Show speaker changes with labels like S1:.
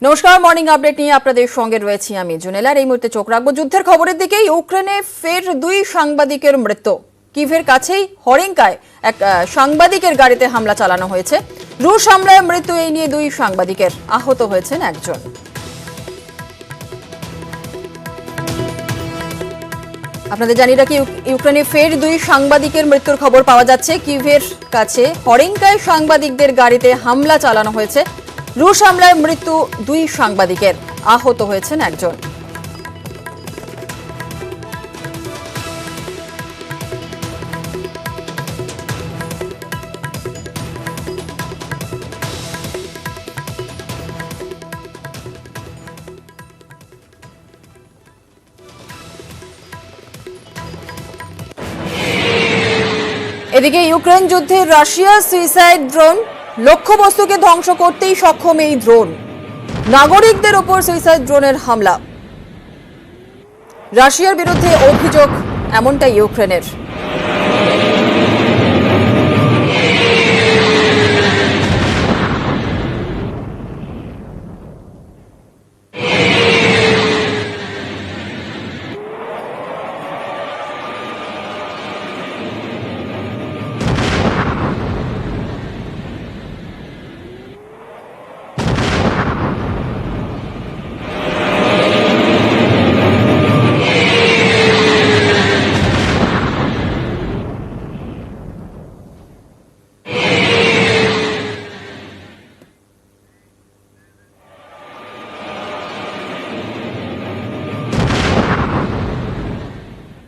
S1: নমস্কার, morning update নিয়ে আপনাদের সঙ্গে রয়েছি আমি জুনেলার। এই মুহূর্তে চোখ রাখবো যুদ্ধের খবরের দিকে। ইউক্রেনে ফের দুই সাংবাদিকের মৃত্যু। কিভের কাছেই হরিঙ্কায় এক সাংবাদিকের গাড়িতে হামলা চালানো হয়েছে। রুশ হামলায় মৃত্যু, এই নিয়ে দুই সাংবাদিকের, আহত হয়েছেন একজন। আপনাদের জানিয়ে রাখি, ইউক্রেনে ফের দুই সাংবাদিকের মৃত্যুর খবর পাওয়া যাচ্ছে। কিভের কাছে হরিঙ্কায় সাংবাদিকদের গাড়িতে হামলা চালানো হয়েছে। রুশ হামলায় মৃত্যু দুই সাংবাদিকের, আহত হয়েছেন একজন। এদিকে ইউক্রেন যুদ্ধে রাশিয়া সুইসাইড ড্রোন, লক্ষ্যবস্তুকে ধ্বংস করতেই সক্ষম এই ড্রোন। নাগরিকদের ওপর সুইসাইড ড্রোনের হামলা, রাশিয়ার বিরুদ্ধে অভিযোগ এমনটাই ইউক্রেনের।